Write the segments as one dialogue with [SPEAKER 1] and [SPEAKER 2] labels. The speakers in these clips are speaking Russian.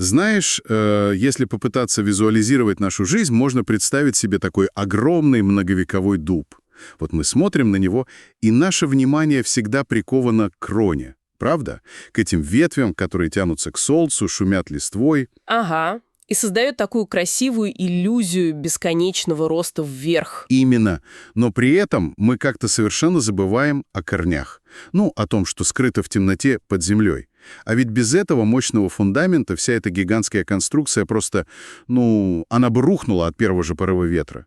[SPEAKER 1] Знаешь, если попытаться визуализировать нашу жизнь, можно представить себе такой огромный многовековой дуб. Вот мы смотрим на него, и наше внимание всегда приковано к кроне. Правда? К этим ветвям, которые тянутся к солнцу, шумят листвой.
[SPEAKER 2] Ага. И создает такую красивую иллюзию бесконечного роста вверх.
[SPEAKER 1] Именно. Но при этом мы как-то совершенно забываем о корнях. Ну, о том, что скрыто в темноте под землей. А ведь без этого мощного фундамента вся эта гигантская конструкция просто, она бы рухнула от первого же порыва ветра.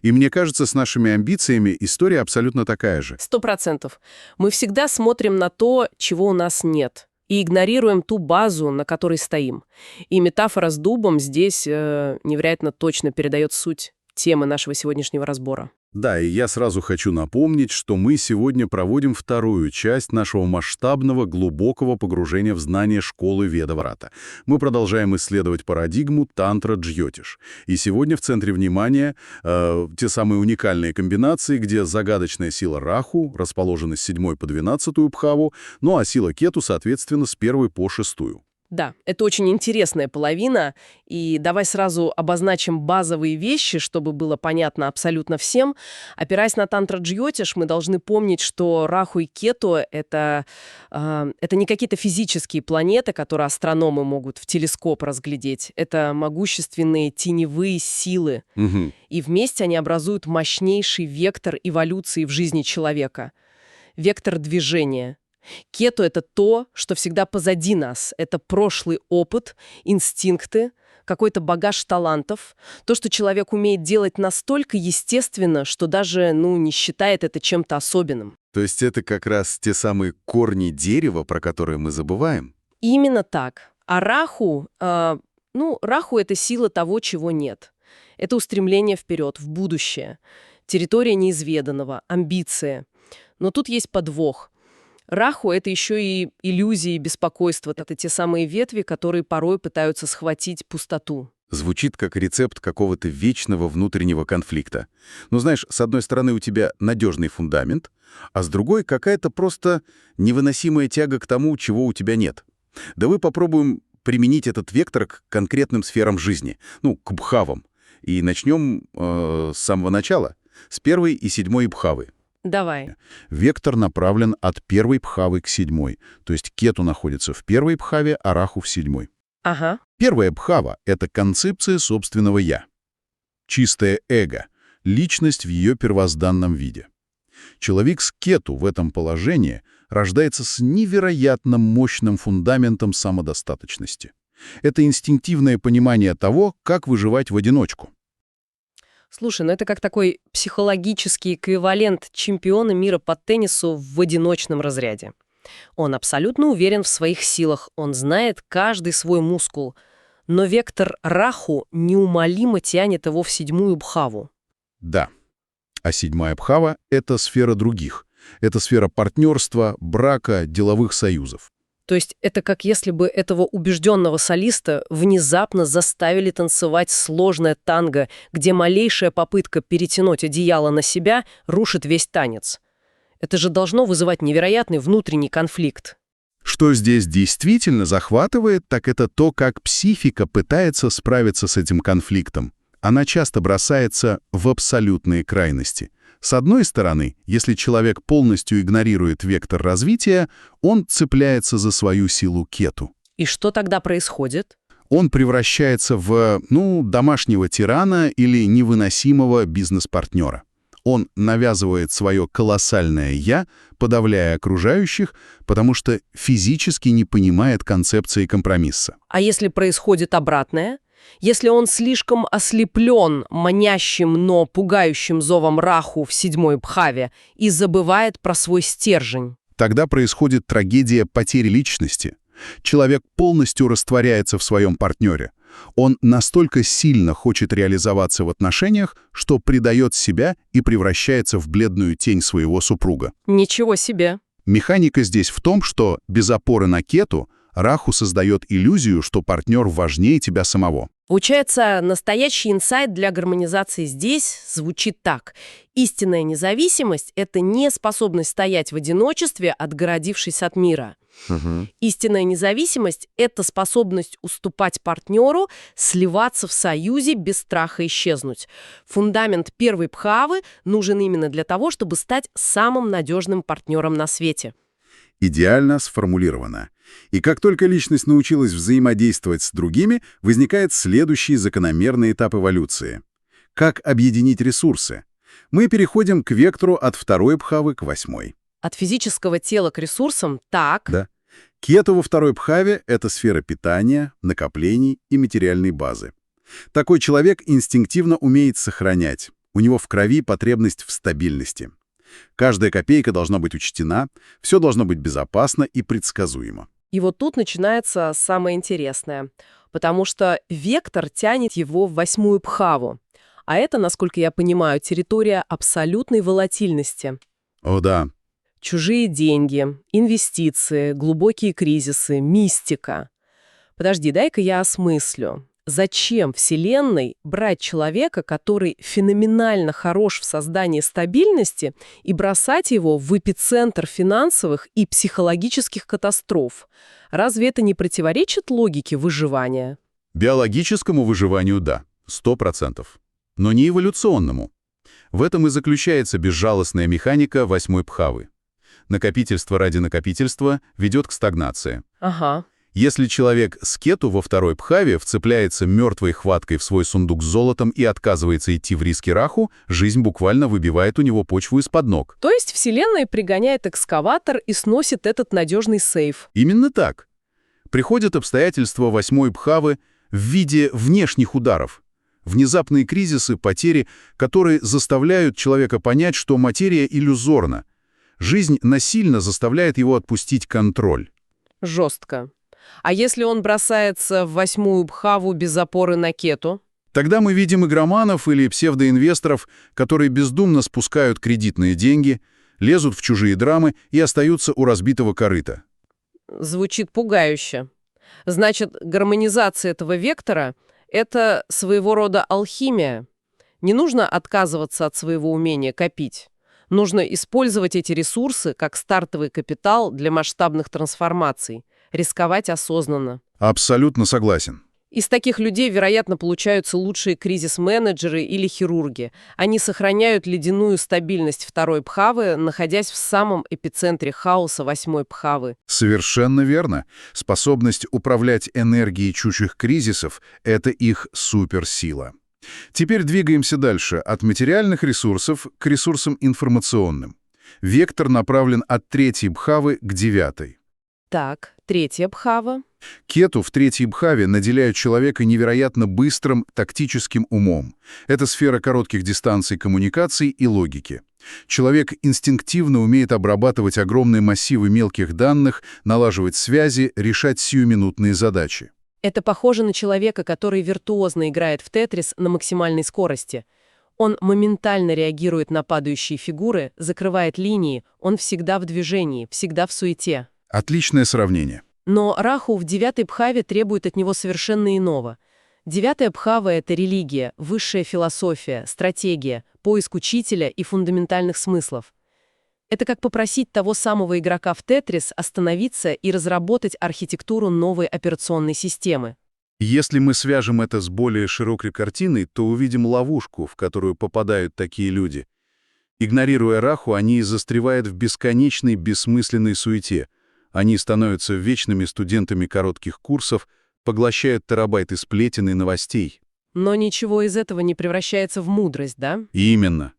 [SPEAKER 1] И мне кажется, с нашими амбициями история абсолютно такая же.
[SPEAKER 2] 100%. Мы всегда смотрим на то, чего у нас нет, и игнорируем ту базу, на которой стоим. И метафора с дубом здесь невероятно точно передает суть темы нашего сегодняшнего разбора.
[SPEAKER 1] Да, и я сразу хочу напомнить, что мы сегодня проводим вторую часть нашего масштабного, глубокого погружения в знания школы Ведаврата. Мы продолжаем исследовать парадигму тантра-джьотиш. И сегодня в центре внимания те самые уникальные комбинации, где загадочная сила Раху расположена с 7 по 12 бхаву, ну а сила Кету, соответственно, с 1 по 6.
[SPEAKER 2] Да, это очень интересная половина, и давай сразу обозначим базовые вещи, чтобы было понятно абсолютно всем. Опираясь на тантра-джьотиш, мы должны помнить, что Раху и Кету — это не какие-то физические планеты, которые астрономы могут в телескоп разглядеть. Это могущественные теневые силы.
[SPEAKER 1] Угу.
[SPEAKER 2] И вместе они образуют мощнейший вектор эволюции в жизни человека. Вектор движения. Кету — это то, что всегда позади нас. Это прошлый опыт, инстинкты, какой-то багаж талантов. То, что человек умеет делать настолько естественно, что даже, не считает это чем-то особенным.
[SPEAKER 3] То есть это как раз те самые корни дерева, про которые мы забываем?
[SPEAKER 2] Именно так. А Раху, Раху — это сила того, чего нет. Это устремление вперед, в будущее. Территория неизведанного, амбиция. Но тут есть подвох. Раху — это еще и иллюзии, беспокойство. Это те самые ветви, которые порой пытаются схватить пустоту.
[SPEAKER 3] Звучит как рецепт какого-то вечного внутреннего конфликта. Но знаешь, с одной стороны у тебя надежный фундамент, а с другой какая-то просто невыносимая тяга к тому, чего у тебя нет. Давай попробуем применить этот вектор к конкретным сферам жизни, к бхавам. И начнем с самого начала, с 1 и 7 бхавы.
[SPEAKER 2] Давай.
[SPEAKER 1] Вектор направлен от 1 бхавы к 7. То есть Кету находится в 1 бхаве, а Раху в 7.
[SPEAKER 2] Ага.
[SPEAKER 1] 1 бхава — это концепция собственного «я». Чистое эго, личность в ее первозданном виде. Человек с Кету в этом положении рождается с невероятно мощным фундаментом самодостаточности. Это инстинктивное понимание того, как выживать в одиночку.
[SPEAKER 2] Слушай, это как такой психологический эквивалент чемпиона мира по теннису в одиночном разряде. Он абсолютно уверен в своих силах, он знает каждый свой мускул. Но вектор Раху неумолимо тянет его в 7 бхаву.
[SPEAKER 1] Да. А 7 бхава — это сфера других. Это сфера партнерства, брака, деловых союзов.
[SPEAKER 2] То есть это как если бы этого убежденного солиста внезапно заставили танцевать сложное танго, где малейшая попытка перетянуть одеяло на себя рушит весь танец. Это же должно вызывать невероятный внутренний конфликт.
[SPEAKER 1] Что здесь действительно захватывает, так это то, как психика пытается справиться с этим конфликтом. Она часто бросается в абсолютные крайности. С одной стороны, если человек полностью игнорирует вектор развития, он цепляется за свою силу Кету.
[SPEAKER 2] И что тогда происходит?
[SPEAKER 1] Он превращается в, домашнего тирана или невыносимого бизнес-партнера. Он навязывает свое колоссальное «я», подавляя окружающих, потому что физически не понимает концепции компромисса.
[SPEAKER 2] А если происходит обратное? Если он слишком ослеплен манящим, но пугающим зовом Раху в 7 бхаве и забывает про свой стержень?
[SPEAKER 1] Тогда происходит трагедия потери личности. Человек полностью растворяется в своем партнере. Он настолько сильно хочет реализоваться в отношениях, что предает себя и превращается в бледную тень своего супруга.
[SPEAKER 2] Ничего себе!
[SPEAKER 1] Механика здесь в том, что без опоры на Кету Раху создает иллюзию, что партнер важнее тебя самого.
[SPEAKER 2] Получается, настоящий инсайт для гармонизации здесь звучит так. Истинная независимость — это не способность стоять в одиночестве, отгородившись от мира.
[SPEAKER 3] Мгм.
[SPEAKER 2] Истинная независимость — это способность уступать партнеру, сливаться в союзе без страха исчезнуть. Фундамент первой Бхавы нужен именно для того, чтобы стать самым надежным партнером на свете.
[SPEAKER 3] Идеально сформулировано. И как только личность научилась взаимодействовать с другими, возникает следующий закономерный этап эволюции. Как объединить ресурсы? Мы переходим к вектору от второй Бхавы к восьмой.
[SPEAKER 2] От физического тела к ресурсам так.
[SPEAKER 3] Да. Кету во второй Бхаве — это сфера питания, накоплений и материальной базы. Такой человек инстинктивно умеет сохранять. У него в крови потребность в стабильности. Каждая копейка должна быть учтена, все должно быть безопасно и предсказуемо.
[SPEAKER 2] И вот тут начинается самое интересное, потому что вектор тянет его в восьмую Бхаву. А это, насколько я понимаю, территория абсолютной волатильности.
[SPEAKER 3] О да,
[SPEAKER 2] Чужие деньги, инвестиции, глубокие кризисы, мистика. Подожди, дай-ка я осмыслю. Зачем Вселенной брать человека, который феноменально хорош в создании стабильности, и бросать его в эпицентр финансовых и психологических катастроф? Разве это не противоречит логике выживания?
[SPEAKER 1] Биологическому выживанию — да, 100%. Но не эволюционному. В этом и заключается безжалостная механика восьмой Бхавы. Накопительство ради накопительства ведет к стагнации.
[SPEAKER 2] Ага.
[SPEAKER 1] Если человек с кету во второй Бхаве вцепляется мертвой хваткой в свой сундук с золотом и отказывается идти в риски раху, жизнь буквально выбивает у него почву из-под ног.
[SPEAKER 2] То есть Вселенная пригоняет экскаватор и сносит этот надежный сейф.
[SPEAKER 1] Именно так. Приходят обстоятельства восьмой Бхавы в виде внешних ударов. Внезапные кризисы, потери, которые заставляют человека понять, что материя иллюзорна. Жизнь насильно заставляет его отпустить контроль.
[SPEAKER 2] Жестко. А если он бросается в восьмую Бхаву без опоры на кету?
[SPEAKER 1] Тогда мы видим игроманов или псевдоинвесторов, которые бездумно спускают кредитные деньги, лезут в чужие драмы и остаются у разбитого корыта.
[SPEAKER 2] Звучит пугающе. Значит, гармонизация этого вектора — это своего рода алхимия. Не нужно отказываться от своего умения копить. Нужно использовать эти ресурсы как стартовый капитал для масштабных трансформаций, рисковать осознанно.
[SPEAKER 1] Абсолютно согласен.
[SPEAKER 2] Из таких людей, вероятно, получаются лучшие кризис-менеджеры или хирурги. Они сохраняют ледяную стабильность второй Бхавы, находясь в самом эпицентре хаоса восьмой Бхавы.
[SPEAKER 1] Совершенно верно. Способность управлять энергией чужих кризисов — это их суперсила. Теперь двигаемся дальше, от материальных ресурсов к ресурсам информационным. Вектор направлен от третьей Бхавы к девятой.
[SPEAKER 2] Так, третья Бхава.
[SPEAKER 1] Кету в третьей Бхаве наделяют человека невероятно быстрым тактическим умом. Это сфера коротких дистанций коммуникаций и логики. Человек инстинктивно умеет обрабатывать огромные массивы мелких данных, налаживать связи, решать сиюминутные задачи.
[SPEAKER 2] Это похоже на человека, который виртуозно играет в тетрис на максимальной скорости. Он моментально реагирует на падающие фигуры, закрывает линии, он всегда в движении, всегда в суете.
[SPEAKER 1] Отличное сравнение.
[SPEAKER 2] Но Раху в девятой Бхаве требует от него совершенно иного. Девятая Бхава — это религия, высшая философия, стратегия, поиск учителя и фундаментальных смыслов. Это как попросить того самого игрока в тетрис остановиться и разработать архитектуру новой операционной системы.
[SPEAKER 1] Если мы свяжем это с более широкой картиной, то увидим ловушку, в которую попадают такие люди. Игнорируя Раху, они застревают в бесконечной, бессмысленной суете. Они становятся вечными студентами коротких курсов, поглощают терабайты сплетен и новостей.
[SPEAKER 2] Но ничего из этого не превращается в мудрость, да?
[SPEAKER 1] И именно.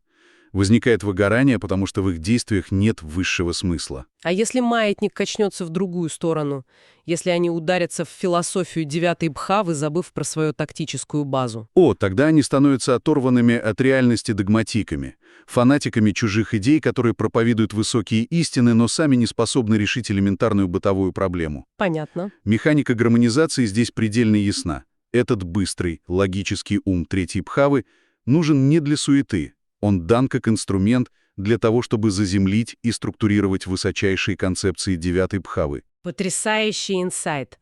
[SPEAKER 1] Возникает выгорание, потому что в их действиях нет высшего смысла.
[SPEAKER 2] А если маятник качнется в другую сторону? Если они ударятся в философию девятой Бхавы, забыв про свою тактическую базу?
[SPEAKER 1] Тогда они становятся оторванными от реальности догматиками, фанатиками чужих идей, которые проповедуют высокие истины, но сами не способны решить элементарную бытовую проблему.
[SPEAKER 2] Понятно.
[SPEAKER 1] Механика гармонизации здесь предельно ясна. Этот быстрый, логический ум третьей Бхавы нужен не для суеты. Он дан как инструмент для того, чтобы заземлить и структурировать высочайшие концепции девятой Бхавы.
[SPEAKER 2] Потрясающий инсайт.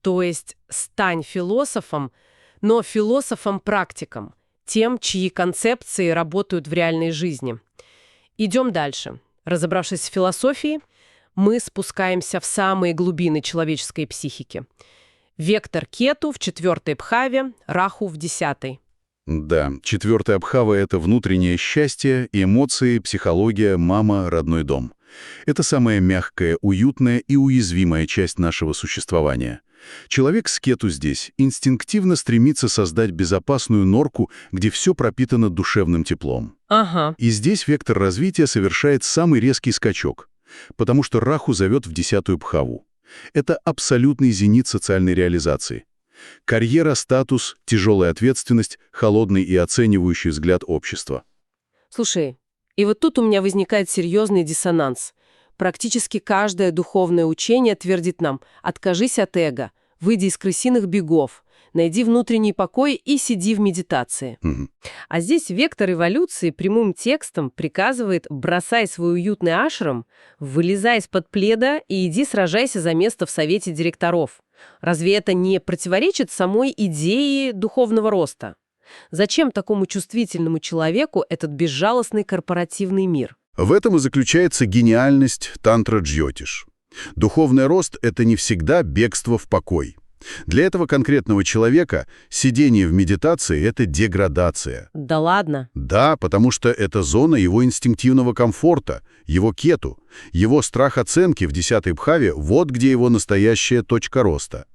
[SPEAKER 2] То есть стань философом, но философом-практиком, тем, чьи концепции работают в реальной жизни. Идем дальше. Разобравшись с философией, мы спускаемся в самые глубины человеческой психики. Вектор Кету в 4-й Бхаве, Раху в 10-й.
[SPEAKER 3] Да, 4-я Бхава — это внутреннее счастье, эмоции, психология, мама, родной дом. Это самая мягкая, уютная и уязвимая часть нашего существования. Человек с Кету здесь инстинктивно стремится создать безопасную норку, где все пропитано душевным теплом.
[SPEAKER 2] Ага.
[SPEAKER 3] И здесь вектор развития совершает самый резкий скачок, потому что Раху зовет в 10-ю Бхаву. Это абсолютный зенит социальной реализации. Карьера, статус, тяжелая ответственность, холодный и оценивающий взгляд общества.
[SPEAKER 2] Слушай, и вот тут у меня возникает серьезный диссонанс. Практически каждое духовное учение твердит нам: откажись от эго, выйди из крысиных бегов, найди внутренний покой и сиди в медитации. А здесь вектор эволюции прямым текстом приказывает: бросай свой уютный ашрам, вылезай из-под пледа и иди сражайся за место в совете директоров. Разве это не противоречит самой идее духовного роста? Зачем такому чувствительному человеку этот безжалостный корпоративный мир?
[SPEAKER 3] В этом и заключается гениальность тантра Джьотиш. Духовный рост — это не всегда бегство в покой. Для этого конкретного человека сидение в медитации — это деградация.
[SPEAKER 2] Да ладно?
[SPEAKER 3] Да, потому что это зона его инстинктивного комфорта, его кету, его страх оценки в 10-й Бхаве — вот где его настоящая точка роста.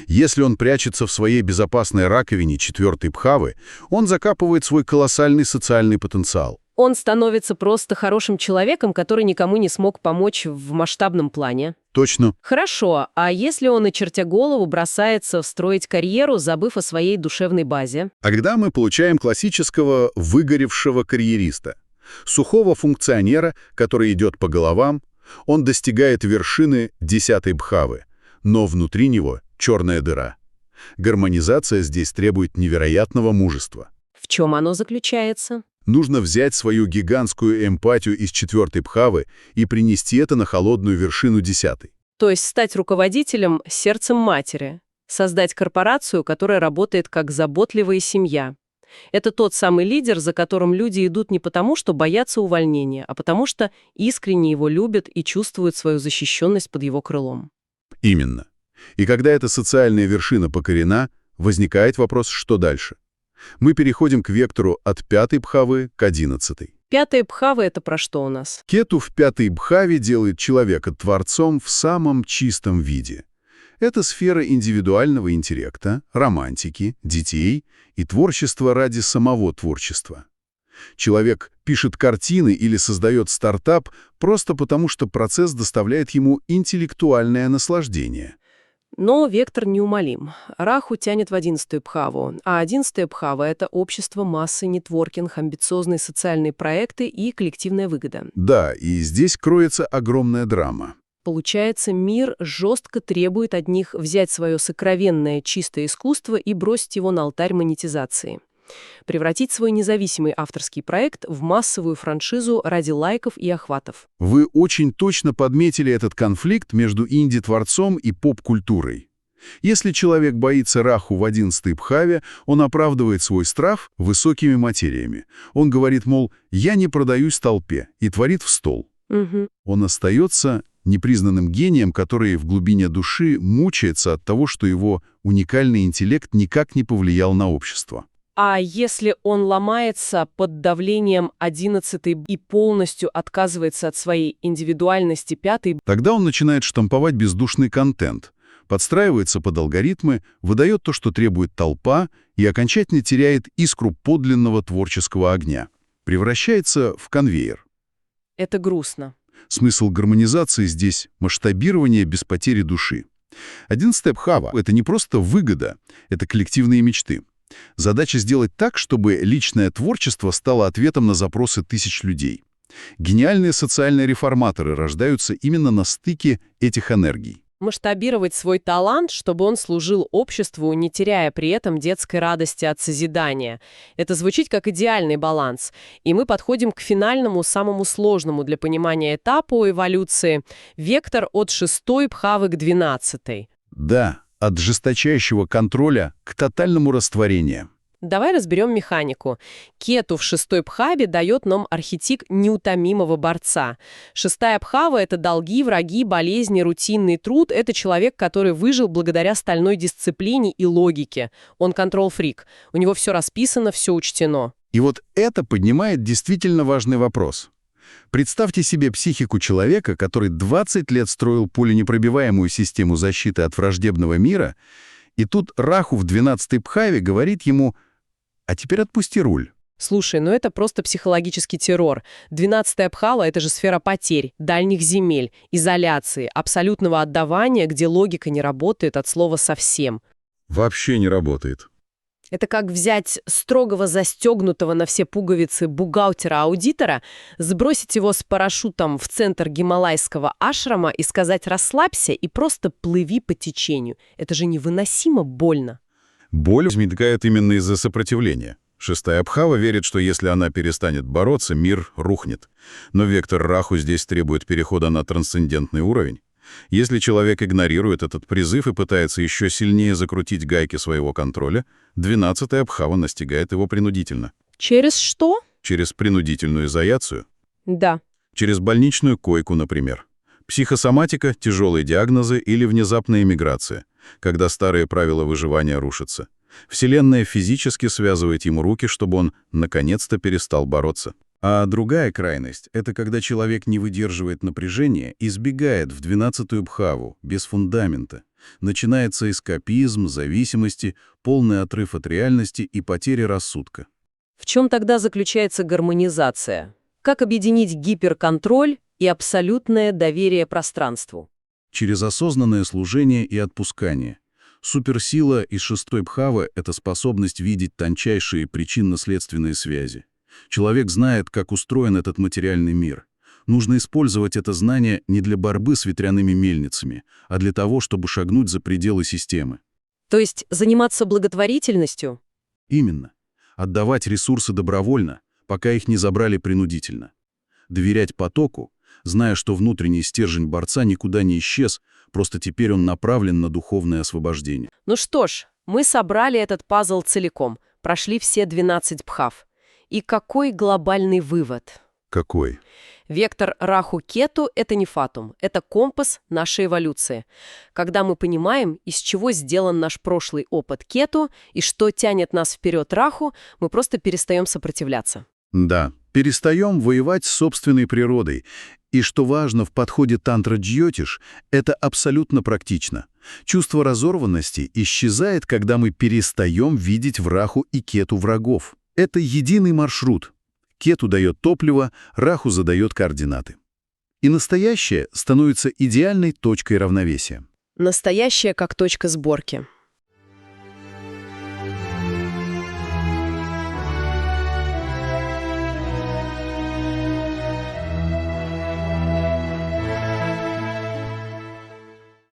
[SPEAKER 3] Если он прячется в своей безопасной раковине 4-й Бхавы, он закапывает свой колоссальный социальный потенциал.
[SPEAKER 2] Он становится просто хорошим человеком, который никому не смог помочь в масштабном плане.
[SPEAKER 3] Точно.
[SPEAKER 2] Хорошо, а если он, очертя голову, бросается строить карьеру, забыв о своей душевной базе?
[SPEAKER 3] А когда мы получаем классического выгоревшего карьериста, сухого функционера, который идет по головам, он достигает вершины 10-й Бхавы, но внутри него черная дыра. Гармонизация здесь требует невероятного мужества.
[SPEAKER 2] В чем оно заключается?
[SPEAKER 3] Нужно взять свою гигантскую эмпатию из 4-й Бхавы и принести это на холодную вершину 10-й.
[SPEAKER 2] То есть стать руководителем сердцем матери, создать корпорацию, которая работает как заботливая семья. Это тот самый лидер, за которым люди идут не потому, что боятся увольнения, а потому что искренне его любят и чувствуют свою защищенность под его крылом.
[SPEAKER 3] Именно. И когда эта социальная вершина покорена, возникает вопрос, что дальше? Мы переходим к вектору от 5-й Бхавы к 11-й.
[SPEAKER 2] 5-я Бхава — это про что у нас?
[SPEAKER 3] Кету в 5-й Бхаве делает человека творцом в самом чистом виде. Это сфера индивидуального интеллекта, романтики, детей и творчества ради самого творчества. Человек пишет картины или создает стартап просто потому, что процесс доставляет ему интеллектуальное наслаждение.
[SPEAKER 2] Но вектор неумолим. Раху тянет в 11-ю Бхаву, а 11-я Бхава — это общество, массы, нетворкинг, амбициозные социальные проекты и коллективная выгода.
[SPEAKER 3] Да, и здесь кроется огромная драма.
[SPEAKER 2] Получается, мир жестко требует от них взять свое сокровенное чистое искусство и бросить его на алтарь монетизации. Превратить свой независимый авторский проект в массовую франшизу ради лайков и охватов.
[SPEAKER 3] Вы очень точно подметили этот конфликт между инди-творцом и поп-культурой. Если человек боится Раху в 11-й Бхаве, он оправдывает свой страх высокими материями. Он говорит, мол, «я не продаюсь толпе», и творит в стол. Он остается непризнанным гением, который в глубине души мучается от того, что его уникальный интеллект никак не повлиял на общество.
[SPEAKER 2] А если он ломается под давлением 11-й и полностью отказывается от своей индивидуальности 5-й?
[SPEAKER 3] Тогда он начинает штамповать бездушный контент, подстраивается под алгоритмы, выдает то, что требует толпа, и окончательно теряет искру подлинного творческого огня. Превращается в конвейер.
[SPEAKER 2] Это грустно.
[SPEAKER 3] Смысл гармонизации здесь — масштабирование без потери души. 11-я Бхава — это не просто выгода, это коллективные мечты. Задача сделать так, чтобы личное творчество стало ответом на запросы тысяч людей. Гениальные социальные реформаторы рождаются именно на стыке этих энергий.
[SPEAKER 2] Масштабировать свой талант, чтобы он служил обществу, не теряя при этом детской радости от созидания. Это звучит как идеальный баланс. И мы подходим к финальному, самому сложному для понимания этапу эволюции — вектор от 6-й Бхавы к 12-й.
[SPEAKER 3] Да, от жесточайшего контроля к тотальному растворению.
[SPEAKER 2] Давай разберем механику. Кету в шестой бхаве дает нам архетип неутомимого борца. Шестая бхава — это долги, враги, болезни, рутинный труд. Это человек, который выжил благодаря стальной дисциплине и логике. Он контрол-фрик. У него все расписано, все учтено.
[SPEAKER 3] И вот это поднимает действительно важный вопрос. Представьте себе психику человека, который 20 лет строил пуленепробиваемую систему защиты от враждебного мира, и тут Раху в 12-й бхаве говорит ему: «А теперь отпусти руль».
[SPEAKER 2] Слушай, ну это просто психологический террор. 12-я бхава — это же сфера потерь, дальних земель, изоляции, абсолютного отдавания, где логика не работает от слова совсем.
[SPEAKER 1] Вообще не работает.
[SPEAKER 2] Это как взять строгого застегнутого на все пуговицы бухгалтера-аудитора, сбросить его с парашютом в центр гималайского ашрама и сказать: «Расслабься и просто плыви по течению». Это же невыносимо больно.
[SPEAKER 1] Боль возникает именно из-за сопротивления. Шестая бхава верит, что если она перестанет бороться, мир рухнет. Но вектор Раху здесь требует перехода на трансцендентный уровень. Если человек игнорирует этот призыв и пытается еще сильнее закрутить гайки своего контроля, 12-я бхава настигает его принудительно.
[SPEAKER 2] Через что?
[SPEAKER 1] Через принудительную изоляцию.
[SPEAKER 2] Да.
[SPEAKER 1] Через больничную койку, например. Психосоматика, тяжелые диагнозы или внезапная эмиграция, когда старые правила выживания рушатся. Вселенная физически связывает ему руки, чтобы он наконец-то перестал бороться. А другая крайность — это когда человек не выдерживает напряжения и сбегает в 12-ю бхаву, без фундамента. Начинается эскапизм, зависимости, полный отрыв от реальности и потеря рассудка.
[SPEAKER 2] В чем тогда заключается гармонизация? Как объединить гиперконтроль и абсолютное доверие пространству?
[SPEAKER 3] Через осознанное служение и отпускание. Суперсила из 6-й бхавы — это способность видеть тончайшие причинно-следственные связи. Человек знает, как устроен этот материальный мир. Нужно использовать это знание не для борьбы с ветряными мельницами, а для того, чтобы шагнуть за пределы системы.
[SPEAKER 2] То есть заниматься благотворительностью?
[SPEAKER 3] Именно. Отдавать ресурсы добровольно, пока их не забрали принудительно. Доверять потоку, зная, что внутренний стержень борца никуда не исчез, просто теперь он направлен на духовное освобождение.
[SPEAKER 2] Ну что ж, мы собрали этот пазл целиком, прошли все 12 бхав. И какой глобальный вывод?
[SPEAKER 1] Какой?
[SPEAKER 2] Вектор Раху-Кету — это не фатум, это компас нашей эволюции. Когда мы понимаем, из чего сделан наш прошлый опыт Кету и что тянет нас вперед Раху, мы просто перестаем сопротивляться.
[SPEAKER 3] Да, перестаем воевать с собственной природой. И что важно в подходе тантра-джьотиш, это абсолютно практично. Чувство разорванности исчезает, когда мы перестаем видеть в Раху и Кету врагов. Это единый маршрут. Кету дает топливо, Раху задает координаты. И настоящее становится идеальной точкой равновесия.
[SPEAKER 2] Настоящее как точка сборки.